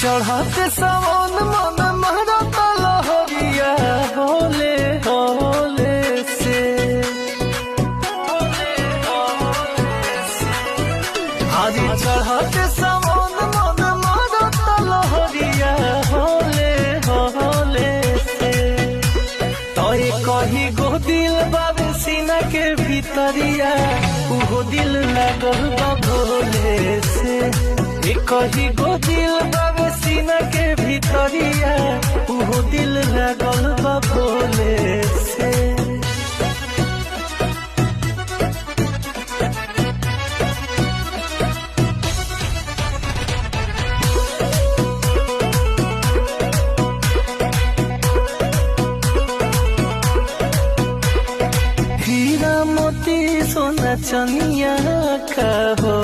चढ़ाते सावन मन महरता लहरिया होले होले से हरी चढ़ाते सावन मन महरता लहरिया होले होले से तोय कही गो दिल बाबे सीना के भीतरिया उहो दिल लागल बा भोले से कही गो दिल बाबे सीना के भीतरिया उहो दिल लागल बा भोले से हीरा मोती सोना चनिया का हो